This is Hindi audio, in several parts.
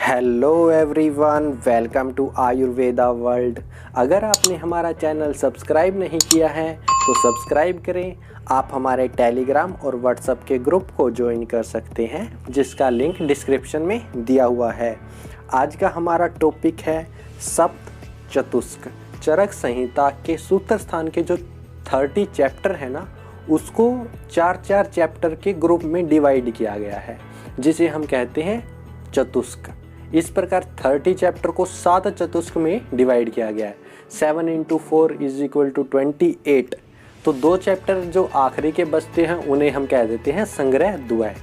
Hello everyone, welcome to Ayurveda world. अगर आपने हमारा चैनल सब्सक्राइब नहीं किया है तो सब्सक्राइब करें। आप हमारे टेलीग्राम और व्हाट्सएप के ग्रुप को ज्वाइन कर सकते हैं, जिसका लिंक डिस्क्रिप्शन में दिया हुआ है। आज का हमारा टॉपिक है सप्त चतुष्क। चरक संहिता के सूत्र स्थान के जो 30 चैप्टर है ना, उसको 4 चैप्टर के ग्रुप में डिवाइड किया गया है, जिसे हम कहते हैं चतुष्क। इस प्रकार 30 चैप्टर को 7 चतुष्क में डिवाइड किया गया है। 7 × 4 = 28। तो 2 चैप्टर जो आखिरी के बचते हैं उन्हें हम कह देते हैं संग्रह द्वय।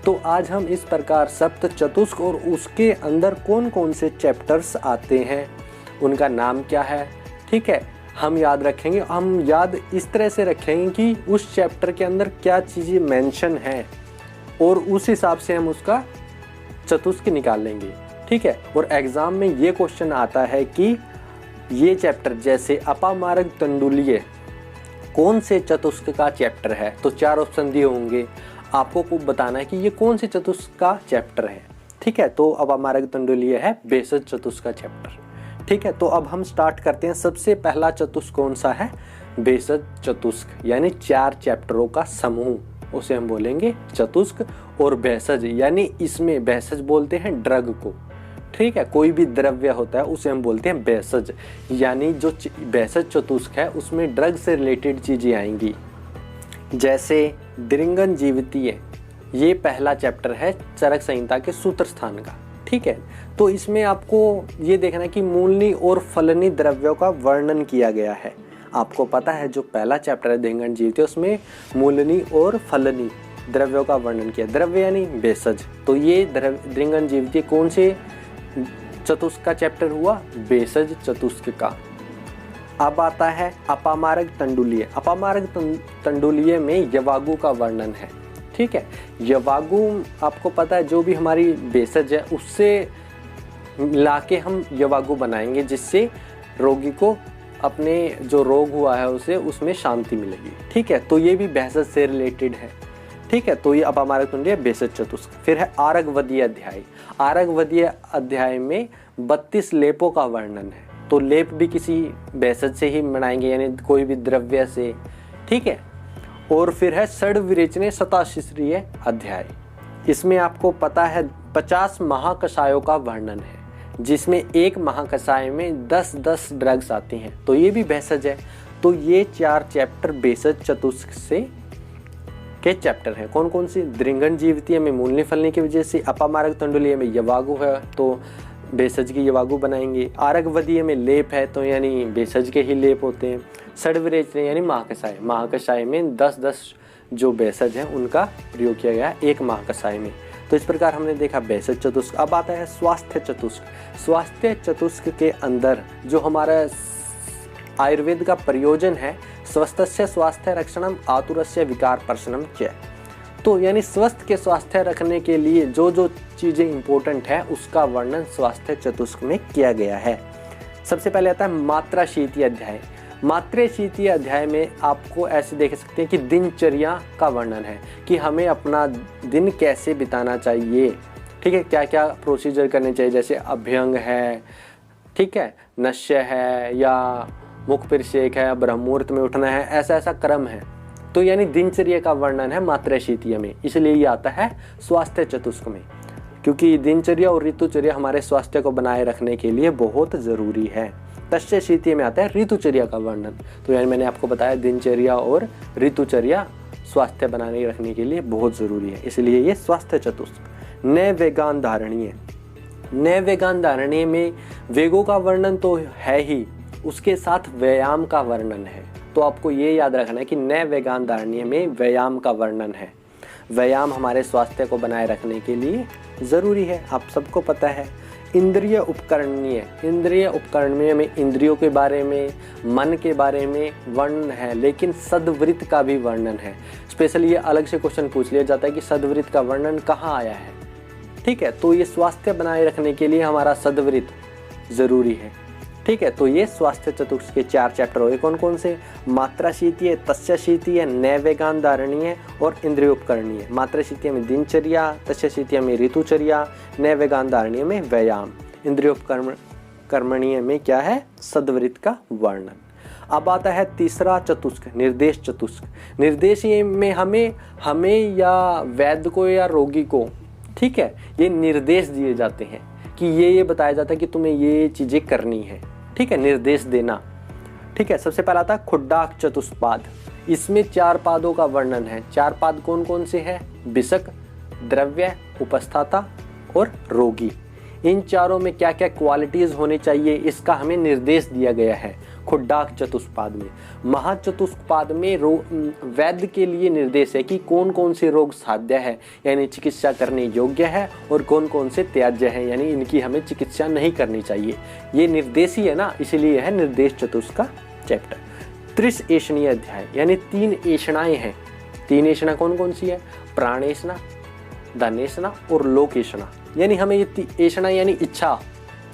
तो आज हम इस प्रकार सप्त चतुष्क और उसके अंदर कौन कौन से चैप्टर्स आते हैं, उनका नाम क्या है, ठीक है, हम याद रखेंगे। हम याद इस तरह से रखेंगे कि उस चैप्टर के अंदर क्या चीज़ें मेंशन हैं और उस हिसाब से हम उसका चतुष्क निकाल लेंगे, ठीक है। और एग्जाम में ये क्वेश्चन आता है कि ये चैप्टर जैसे अपामार्ग तंडुलीय कौन से चतुष्क का चैप्टर है, तो 4 ऑप्शन दिए होंगे, आपको को बताना है कि ये कौन से चतुष्क का चैप्टर है, ठीक है। तो अपामार्ग तंडुलीय है भेषज चतुष्क का चैप्टर, ठीक है। तो अब हम स्टार्ट करते हैं। सबसे पहला चतुष्क कौन सा है? भेषज चतुष्क, यानी 4 चैप्टरों का समूह, उसे हम बोलेंगे चतुष्क। और भेषज यानी इसमें भेषज बोलते हैं ड्रग को, ठीक है। कोई भी द्रव्य होता है उसे हम बोलते हैं भेषज, यानी जो भेषज चतुष्क है उसमें ड्रग से रिलेटेड चीजें आएंगी। जैसे दृंगन जीवितीय, ये पहला चैप्टर है चरक संहिता के सूत्र स्थान का, ठीक है। तो इसमें आपको ये देखना है कि मूलनी और फलनी द्रव्यों का वर्णन किया गया है। आपको पता है जो पहला चैप्टर है दृंगन जीवितीय, उसमें मूलनी और फलनी द्रव्यों का वर्णन किया। द्रव्य यानी भेषज। तो ये दृंगन जीवितीय कौन से चतुष्क का चैप्टर हुआ? भेषज चतुष्क का। अब आता है अपामार्ग तंडुलीय। अपामार्ग तंडुलीय में यवागु का वर्णन है, ठीक है। यवागु आपको पता है जो भी हमारी भेषज है उससे लाके हम यवागु बनाएंगे, जिससे रोगी को अपने जो रोग हुआ है उसे उसमें शांति मिलेगी, ठीक है। तो ये भी भेषज से रिलेटेड है, ठीक है। तो ये अपामार्ग तंडुलीय भेषज चतुष्क। फिर है आरगवदीय अध्याय। आरगवदीय अध्याय में 32 लेपों का वर्णन है। तो लेप भी किसी भेषज से ही बनाएंगे, यानी कोई भी द्रव्य से, ठीक है। और फिर है षड्विरेचने शताशिश्रीय अध्याय। इसमें आपको पता है 50 महाकषायों का वर्णन है, जिसमें एक महाकषाय में 10-10 ड्रग्स आती हैं। तो ये भी भेषज है। तो ये 4 चैप्टर भेषज चतुष्क से के चैप्टर हैं। कौन कौन सी? दृंगन जीवितीय में मूलनी फलनी की वजह से, अपामार्ग तंडुलीय में यवागु है तो भेषज की यवागु बनाएंगे, आरगवदीय में लेप है तो यानी भेषज के ही लेप होते हैं, षड्विरेचने यानी महाकषाय, महाकषाय में 10-10 जो भेषज हैं उनका प्रयोग किया गया एक महाकषाय में। तो इस प्रकार हमने देखा भेषज चतुष्क। अब आता है स्वास्थ्य चतुष्क। स्वास्थ्य चतुष्क के अंदर जो हमारा आयुर्वेद का प्रयोजन है, स्वस्थस्य स्वास्थ्य रक्षणम आतुरस्य विकार प्रशमनम च। तो यानी स्वस्थ के स्वास्थ्य रखने के लिए जो जो चीजें इंपॉर्टेंट है उसका वर्णन स्वास्थ्य चतुष्क में किया गया है। सबसे पहले आता है मात्राशीतीय अध्याय। मात्राशीतीय अध्याय में आपको ऐसे देख सकते हैं कि दिनचर्या का वर्णन है कि हमें अपना दिन कैसे बिताना चाहिए, ठीक है, क्या क्या प्रोसीजर करने चाहिए, जैसे अभ्यंग है, ठीक है, नश्य है, या मुख परिषेक है, ब्रह्म मुहूर्त में उठना है, ऐसा ऐसा क्रम है। तो यानी दिनचर्या का वर्णन है मात्राशीतीय में, इसलिए ये आता है स्वास्थ्य चतुष्क में, क्योंकि दिनचर्या और ऋतुचर्या हमारे स्वास्थ्य को बनाए रखने के लिए बहुत जरूरी है। तस्यशीतीय में आता है ऋतुचर्या का वर्णन। तो यानी मैंने आपको बताया दिनचर्या और ऋतुचर्या स्वास्थ्य बनाए रखने के लिए बहुत जरूरी है, इसलिए ये स्वास्थ्य चतुष्क। नए वेगान धारणीय। नए वेगान धारणीय में वेगों का वर्णन तो है ही, उसके साथ व्यायाम का वर्णन है। तो आपको ये याद रखना है कि नए वेगान धारणीय में व्यायाम का वर्णन है। व्यायाम हमारे स्वास्थ्य को बनाए रखने के लिए ज़रूरी है, आप सबको पता है। इंद्रिय उपकरणीय। इंद्रिय उपकरणीय में इंद्रियों के बारे में, मन के बारे में वर्णन है, लेकिन सद्वृत्त का भी वर्णन है। स्पेशली ये अलग से क्वेश्चन पूछ लिया जाता है कि सद्वृत्त का वर्णन कहाँ आया है, ठीक है। तो ये स्वास्थ्य बनाए रखने के लिए हमारा सद्वृत्त ज़रूरी है, ठीक ठीक है, तो ये स्वास्थ्य चतुष्क के 4 चैप्टर हो गए। कौन कौन से? मात्राशीतीय, तस्यशीतीय, नैवेगानधारणीय और इंद्रियोपकरणीय। मात्राशीतीय में दिनचर्या, तस्यशीतीय में ऋतुचर्या, नैवेगानधारणीय में व्यायाम, इंद्रियोपकरणीय में क्या है? सद्वृत्त का वर्णन। अब आता है तीसरा चतुष्क, निर्देश चतुष्क। निर्देश में हमें या वैद्य को या रोगी को, ठीक है, ये निर्देश दिए जाते हैं कि ये बताया जाता है कि तुम्हें ये चीजें करनी है, ठीक है, निर्देश देना। ठीक है, सबसे पहला आता है खुड्डाक चतुष्पाद। इसमें 4 पादों का वर्णन है। 4 पाद कौन कौन से हैं? विषक, द्रव्य, उपस्थाता और रोगी। इन चारों में क्या क्या क्वालिटीज होने चाहिए, इसका हमें निर्देश दिया गया है खुड्डाक चतुष्पाद में। महाचतुष्पाद में वैद्य के लिए निर्देश है कि कौन कौन से रोग साध्य है, यानी चिकित्सा करने योग्य है, और कौन कौन से त्याज्य है, यानी इनकी हमें चिकित्सा नहीं करनी चाहिए। ये निर्देश ही है ना, इसीलिए है निर्देश चतुष्क का चैप्टर। 30 एषणीय अध्याय, यानी 3 एषणाएं हैं। 3 एषणा कौन कौन सी है? प्राणेषणा, धनेषणा और लोकेषणा। यानी हमें ये एषणा यानी इच्छा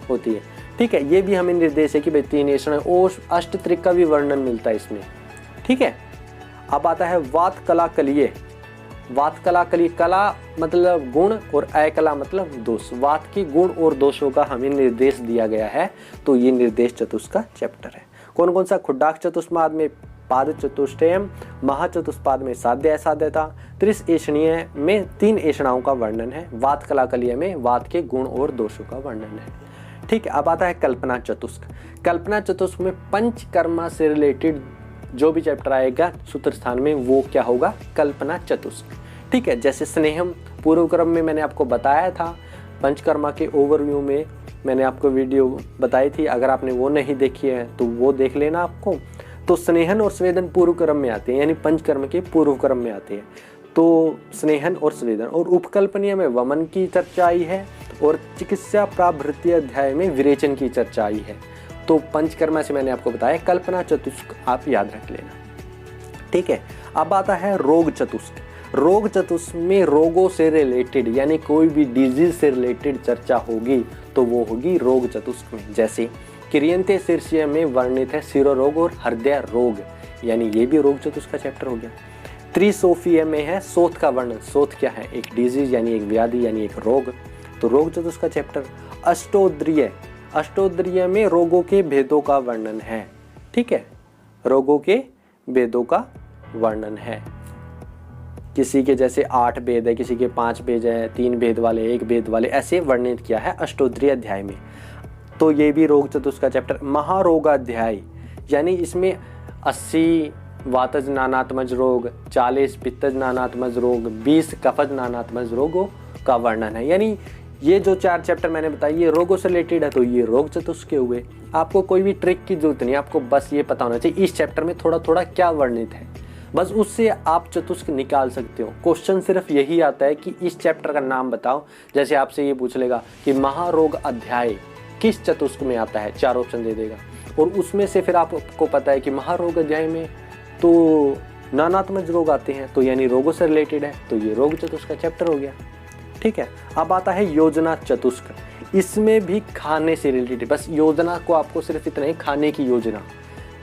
होती है, ठीक है, ये भी हमें निर्देश है कि भाई 3 एषणा, और अष्टत्रिक का भी वर्णन मिलता है इसमें, ठीक है। अब आता है वात कला कलिये। वात कला कलिये, कला मतलब गुण और अकला मतलब दोष। वात के गुण और दोषों का हमें निर्देश दिया गया है, तो ये निर्देश चतुष्क का चैप्टर है। कौन कौन सा? खुड्डाक चतुष्पाद में पाद चतुष्टयम, महाचतुष्पाद में साध्य असाध्यता, 30 एषणीय में 3 एषणाओं का वर्णन है, वात कला कलिय में वात के गुण और दोषों का वर्णन है, ठीक है। अब आता है कल्पना चतुष्क। कल्पना चतुष्क में पंचकर्मा से रिलेटेड जो भी चैप्टर आएगा सूत्र स्थान में, वो क्या होगा? कल्पना चतुष्क, ठीक है। जैसे स्नेहम पूर्व क्रम में मैंने आपको बताया था, पंचकर्मा के ओवरव्यू में मैंने आपको वीडियो बताई थी, अगर आपने वो नहीं देखी है तो वो देख लेना आपको। तो स्नेहन और स्वेदन पूर्व क्रम में आते हैं, यानी पंचकर्म के पूर्व क्रम में आते हैं। तो स्नेहन और स्वेदन, और उपकल्पनीय में वमन की चर्चा आई है, और चिकित्सा प्राभृत्य अध्याय में विरेचन की चर्चा आई है। तो पंचकर्मा से मैंने आपको बताया, कल्पना चतुष्क आप याद रख लेना, ठीक है। अब आता है रोग चतुष्क। रोग चतुष्क में रोगों से रिलेटेड, यानी कोई भी डिजीज से रिलेटेड चर्चा होगी तो वो होगी रोग चतुष्क में। जैसे किरियंते शीर्षय में वर्णित है शिरोरोग और हृदय रोग, यानी ये भी रोग चतुष्क का चैप्टर हो गया। त्रिसोफिया में है शोथ का वर्णन। शोथ क्या है? एक डिजीज यानी एक व्याधि यानी एक रोग, तो रोग चतुष्क का चैप्टर। अष्टोद्रिय, अष्टोद्रिय में रोगों के भेदों का वर्णन है, ठीक है, रोगों के भेदों का वर्णन है। किसी के जैसे 8 भेद है, किसी के 5 भेद है, 3 भेद वाले, 1 भेद वाले, ऐसे वर्णित किया है अष्टोद्रिय अध्याय में। तो ये भी रोग चतुष्क का चैप्टर। महारोगाध्याय, यानी इसमें 80 वातज नानात्मज रोग, 40 पित्तज नानात्मज रोग, 20 कफज नानात्मज रोगों का वर्णन है। यानी ये जो 4 चैप्टर मैंने बताए ये रोगों से रिलेटेड है, तो ये रोग चतुष्क के हुए। आपको कोई भी ट्रिक की जरूरत नहीं, आपको बस ये पता होना चाहिए इस चैप्टर में थोड़ा थोड़ा क्या वर्णित है, बस उससे आप चतुष्क निकाल सकते हो। क्वेश्चन सिर्फ यही आता है कि इस चैप्टर का नाम बताओ। जैसे आपसे ये पूछ लेगा कि महारोग अध्याय किस चतुष्क में आता है, 4 ऑप्शन दे देगा, और उसमें से फिर आपको पता है कि महारोग अध्याय में तो नानात्मज रोग आते हैं, तो यानी रोगों से रिलेटेड है, तो ये रोग चतुष्क का चैप्टर हो गया, ठीक है। अब आता है योजना चतुष्क। इसमें भी खाने से रिलेटेड, बस योजना को आपको सिर्फ इतना ही, खाने की योजना,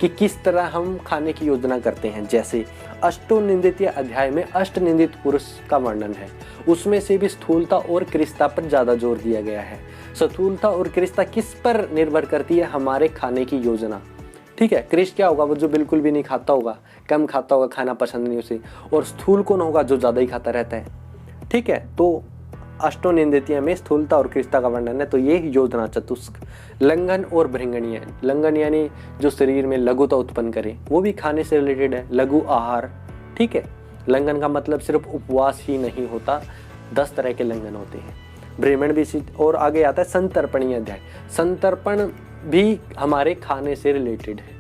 कि किस तरह हम खाने की योजना करते हैं। जैसे अष्टोनिंदित अध्याय में अष्टनिंदित पुरुष का वर्णन है, उसमें से भी स्थूलता और कृष्णता पर ज्यादा जोर दिया गया है। स्थूलता और कृष्णता किस पर निर्भर करती है? हमारे खाने की योजना, ठीक है। कृष्ण क्या होगा? वो जो बिल्कुल भी नहीं खाता होगा, कम खाता होगा, खाना पसंद नहीं उसे। और स्थूल कौन होगा? जो ज्यादा ही खाता रहता है, ठीक है। तो अष्टोनिंदितीय में स्थूलता और कृष्णता का वर्णन है, तो ये योजना चतुष्क। लंघन और भृंगणीय, लंघन यानी जो शरीर में लघुता उत्पन्न करे, वो भी खाने से रिलेटेड है, लघु आहार, ठीक है। लंघन का मतलब सिर्फ उपवास ही नहीं होता, 10 तरह के लंघन होते हैं। ब्राह्मण भी, और आगे आता है संतर्पणीय अध्याय। संतर्पण भी हमारे खाने से रिलेटेड है,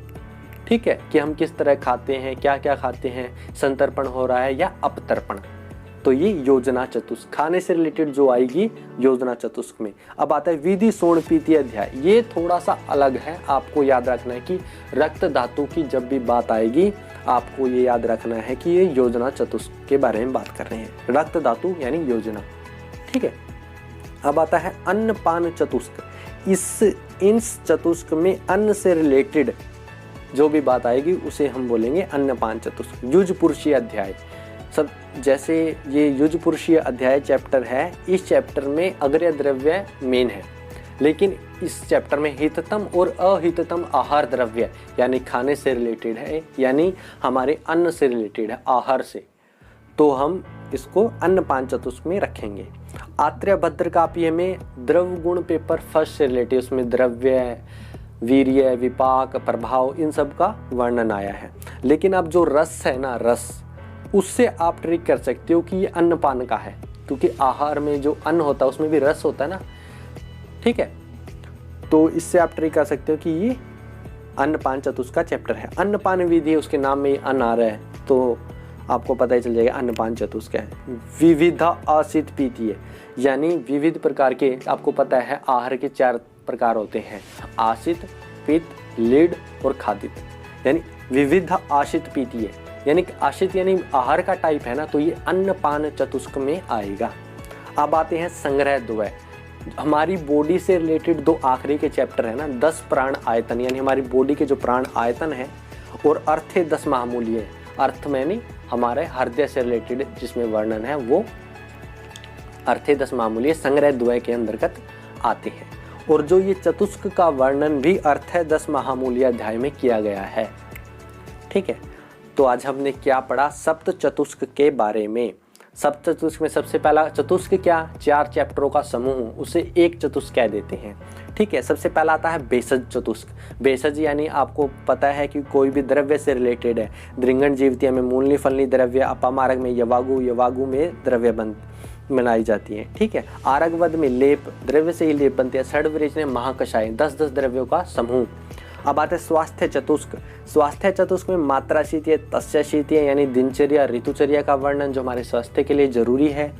ठीक है, कि हम किस तरह खाते हैं, क्या क्या खाते हैं, संतर्पण हो रहा है या अपतर्पण। तो ये योजना चतुष्क, खाने से रिलेटेड जो आएगी योजना चतुष्क में। अब आता है विधि सोणपीति अध्याय। ये थोड़ा सा अलग है, आपको याद रखना है कि रक्त धातु की जब भी बात आएगी आपको ये याद रखना है कि ये योजना चतुष्क के बारे में बात कर रहे हैं। रक्त धातु यानी योजना, ठीक है। अब आता है अन्न पान चतुष्क। इन चतुष्क में अन्न से रिलेटेड जो भी बात आएगी उसे हम बोलेंगे अन्न पान चतुष्क। युज पुरुषीय अध्याय, सब जैसे ये युज पुरुषीय अध्याय चैप्टर है, इस चैप्टर में अग्रय द्रव्य मेन है, लेकिन इस चैप्टर में हिततम और अहिततम आहार द्रव्य यानी खाने से रिलेटेड है, यानी हमारे अन्न से रिलेटेड है, आहार से, तो हम इसको अन्न पान चतुष्क में रखेंगे। आत्रेय भद्रकाव्य में द्रव गुण पेपर फर्स्ट से रिलेटेड, उसमें द्रव्य, वीर्य, विपाक, प्रभाव, इन सब का वर्णन आया है। लेकिन अब जो रस है ना, रस, उससे आप ट्रिक कर सकते हो कि ये अन्न पान का है, क्योंकि आहार में जो अन्न होता है उसमें भी रस होता है ना, ठीक है। तो इससे आप ट्रिक कर सकते हो कि ये अन्न पान चतुष्क का चैप्टर है। अन्न पान विधि, उसके नाम में अन्न आ रहा है तो आपको पता ही चल जाएगा अन्न पान चतुष्क है। विविधा आसित पीतीय, यानी विविध प्रकार के, आपको पता है आहार के 4 प्रकार होते हैं, आसित, पित्त, लीड और खादित, यानी विविध आसित पीतीय, यानी आसित यानी आहार का टाइप है ना, तो ये अन्न पान चतुष्क में आएगा। अब आते हैं संग्रह द्वय। हमारी बॉडी से रिलेटेड 2 आखिरी के चैप्टर है ना, 10 प्राण आयतन, यानी हमारी बॉडी के जो प्राण आयतन है, और अर्थे 10 महामूल्य, अर्थ में नहीं, हमारे हृदय से रिलेटेड जिसमें वर्णन है वो अर्थे 10 महामूल्य संग्रह द्वय के अंतर्गत आते हैं। और जो ये चतुष्क का वर्णन भी अर्थे 10 महामूल्य अध्याय में किया गया है, ठीक है। तो आज हमने क्या पढ़ा सप्त चतुष्क के बारे में। सप्त चतुष्क में सबसे पहला चतुष्क क्या, 4 चैप्टरों का समूह, उसे एक चतुष्क कह देते हैं, ठीक है। सबसे पहला आता है भेषज चतुष्क। भेषज यानी आपको पता है कि कोई भी द्रव्य से रिलेटेड है। दृंगन जीवतिया में मूलनी फलनी द्रव्य, अपामार्ग में यवागु, यवागु में द्रव्य बनाई जाती है, ठीक है। आरगवद में लेप, द्रव्य से ही लेप बनते हैं। षड्वरेच में महाकषाय, 10-10 द्रव्यों का समूह। अब आते हैं स्वास्थ्य चतुष्क। स्वास्थ्य चतुष्क में मात्रा शीतीय, तस्य शीतीय यानी दिनचर्या, ऋतुचर्या का वर्णन जो हमारे स्वास्थ्य के लिए जरूरी है।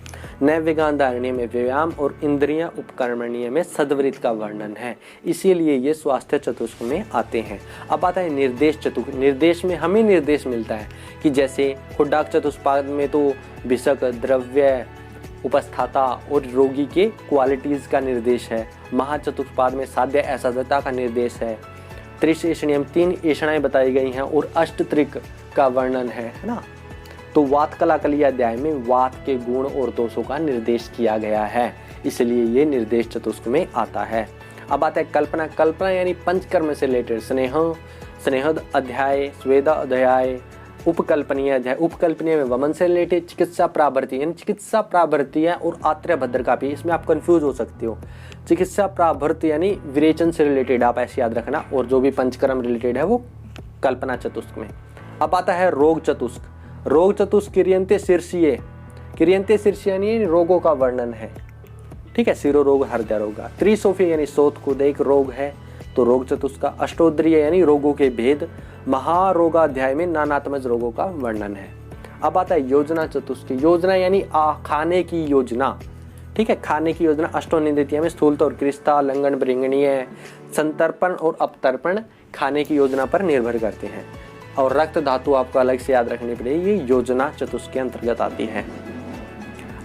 नैवेगान धारणीय में व्यायाम और इंद्रिय उपकरणीय में सद्वृत्त का वर्णन है, इसीलिए ये स्वास्थ्य चतुष्क में आते हैं। अब आता है निर्देश चतुष्क। निर्देश में हमें निर्देश मिलता है कि जैसे खुड्डाक चतुष्पाद में तो विषक, द्रव्य, उपस्थाता और रोगी के क्वालिटीज का निर्देश है। महाचतुष्पाद में साध्य असाध्यता का निर्देश है। त्रिशेषणियम 3 ऐषणाएं बताई गई हैं और अष्टत्रिक का वर्णन है ना। तो वात कलाकली अध्याय में वात के गुण और दोषों का निर्देश किया गया है, इसलिए ये निर्देश चतुष्क में आता है। अब आता है कल्पना। कल्पना यानी पंचकर्म से रिलेटेड, स्नेहद अध्याय, स्वेदा अध्याय, उपकल्पनीय अध्याय। उपकल्पनीय में वमन से रिलेटेड, चिकित्सा प्राभर्ती यानी चिकित्सा प्राभर्ती है, और आत्रेय भद्रकाव्य, इसमें आप कंफ्यूज हो सकते हो। चिकित्सा प्राभर्ती यानी विरेचन से रिलेटेड, आप ऐसे याद रखना, और जो भी पंचकर्म रिलेटेड है वो कल्पना चतुष्क में। अब आता है रोग चतुष्क। रोग चतुष्क किरियंते शीर्षीय, किरियंते शीर्षीय यानी रोगों का वर्णन है, ठीक है। सिरो रोग, हृदय रोग। त्रिसोफी यानी सोत कूद एक रोग है, तो रोग चतुष्क का। अष्टोद्रिय यानी रोगों के भेद। महारोगाध्याय में नानात्मक रोगों का वर्णन है। अब आता है योजना चतुष्क। योजना यानी खाने की योजना, ठीक है, खाने की योजना। अष्टोनिंदित में स्थूलता और कृष्णता, लंघन, ब्रिंगणीय, संतर्पण और अपतर्पण खाने की योजना पर निर्भर करते हैं। और रक्त धातु आपको अलग से याद रखनी पड़ेगी, ये योजना चतुष्क के अंतर्गत आती है।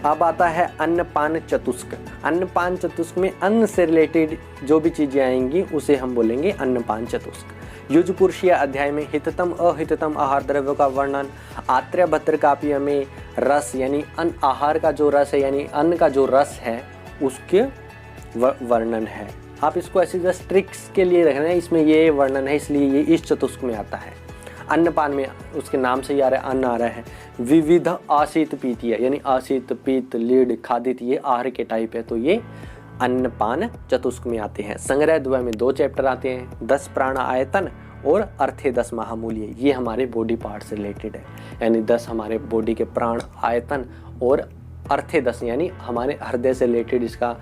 अब आता है अन्नपान चतुष्क। अन्नपान चतुष्क में अन्न से रिलेटेड जो भी चीजें आएंगी उसे हम बोलेंगे अन्नपान चतुष्क। युज पुरुषीय अध्याय में हिततम अहिततम आहार द्रव्यों का वर्णन। आत्रेय भद्रकाव्य में रस यानी अन्न, आहार का जो रस है यानी अन्न का जो रस है उसके वर्णन है। आप इसको ऐसे जस्ट ट्रिक्स के लिए रखना है, इसमें ये वर्णन है इसलिए ये इस चतुष्क में आता है। अन्नपान में उसके नाम से ही आ रहा है, अन्न आ रहा है। विविध आसित पीतीय यानी आसित, पीत, लीड, खादित, ये आहार के टाइप है, तो ये अन्नपान चतुष्क में आते हैं। संग्रह द्वय में 2 चैप्टर आते हैं, 10 प्राण आयतन और अर्थे 10 महामूल्य। ये हमारे बॉडी पार्ट से रिलेटेड है, यानी 10 हमारे बॉडी के प्राण आयतन और अर्थे 10 यानी हमारे हृदय से रिलेटेड इसका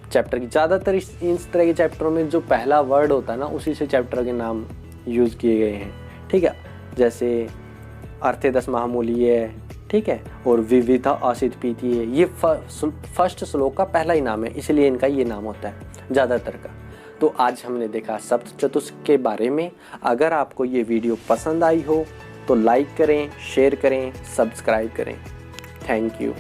चैप्टर की। ज़्यादातर इस तरह के चैप्टरों में जो पहला वर्ड होता है ना, उसी से चैप्टर के नाम यूज़ किए गए हैं, ठीक है। जैसे अर्थे 10 महामूल्य, ठीक है, और विविधा आसित पीतीय, ये फर्स्ट श्लोक का पहला ही नाम है, इसलिए इनका ये नाम होता है ज़्यादातर का। तो आज हमने देखा सप्त चतुष्क के बारे में। अगर आपको ये वीडियो पसंद आई हो तो लाइक करें, शेयर करें, सब्सक्राइब करें। Thank you.